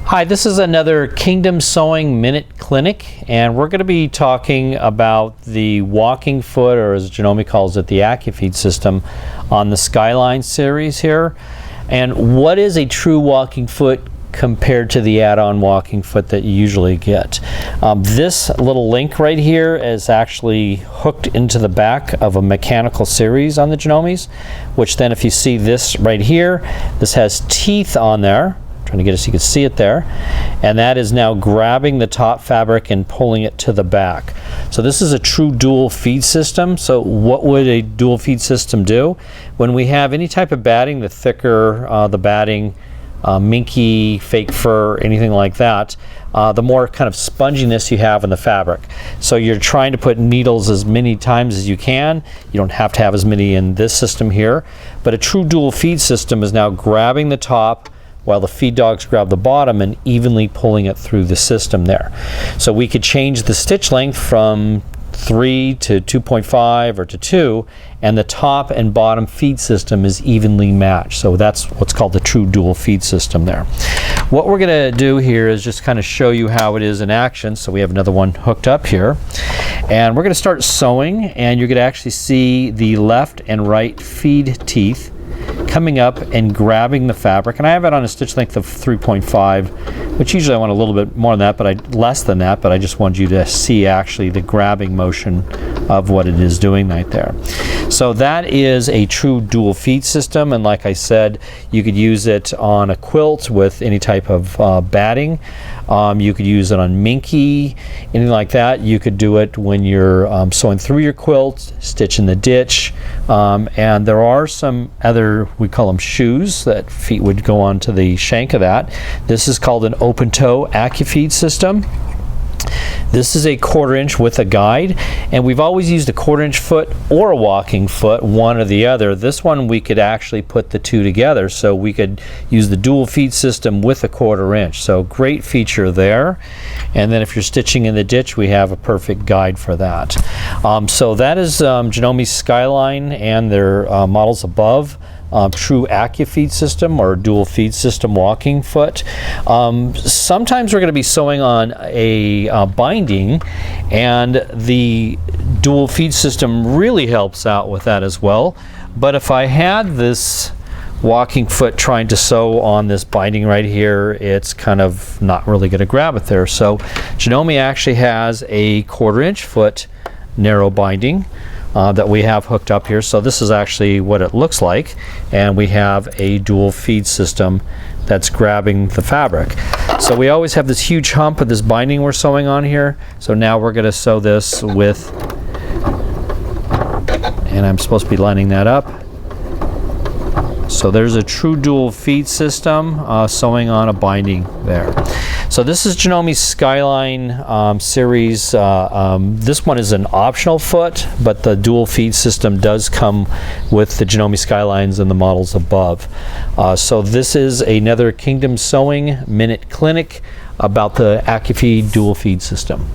Hi, this is another Kingdom Sewing Minute Clinic, and we're going to be talking about the walking foot, or as Janome calls it, the AcuFeed system on the Skyline series here. And what is a true walking foot compared to the add-on walking foot that you usually get? This little link right here is actually hooked into the back of a mechanical series on the Janomes, which then if you see this right here, this has teeth on there. Trying to get it so you can see it there, and that is now grabbing the top fabric and pulling it to the back. So this is a true dual feed system. So what would a dual feed system do? When we have any type of batting, the thicker the batting, minky, fake fur, anything like that, the more kind of sponginess you have in the fabric. So you're trying to put needles as many times as you can. You don't have to have as many in this system here, but a true dual feed system is now grabbing the top while the feed dogs grab the bottom and evenly pulling it through the system there. So we could change the stitch length from 3 to 2.5 or to 2, and the top and bottom feed system is evenly matched. So that's what's called the true dual feed system there. What we're going to do here is just kind of show you how it is in action. So we have another one hooked up here, and we're going to start sewing, and you're going to actually see the left and right feed teeth coming up and grabbing the fabric, and I have it on a stitch length of 3.5, which usually I want a little bit more than that, but less than that, but I just want you to see actually the grabbing motion of what it is doing right there. So that is a true dual feed system, and like I said, you could use it on a quilt with any type of batting. You could use it on minky, anything like that. You could do it when you're sewing through your quilt, stitch in the ditch, and there are some other, we call them shoes, that feet would go onto the shank of that. This is called an open toe AcuFeed system. This is a 1/4 inch with a guide, and we've always used a 1/4 inch foot or a walking foot, one or the other. This one we could actually put the two together, so we could use the dual feed system with a 1/4 inch. So great feature there. And then if you're stitching in the ditch, we have a perfect guide for that. So that is Janome's Skyline and their models above. True AcuFeed system or dual feed system walking foot. Sometimes we're going to be sewing on a binding, and the dual feed system really helps out with that as well. But if I had this walking foot trying to sew on this binding right here, it's kind of not really going to grab it there. So Janome actually has a 1/4 inch foot narrow binding that we have hooked up here. So this is actually what it looks like, and we have a dual feed system that's grabbing the fabric. So we always have this huge hump of this binding we're sewing on here. So now we're going to sew this with, and I'm supposed to be lining that up. So there's a true dual feed system sewing on a binding there. So this is Janome's Skyline series. This one is an optional foot, but the dual feed system does come with the Janome Skylines and the models above. So this is another Kingdom Sewing Minute Clinic about the AcuFeed dual feed system.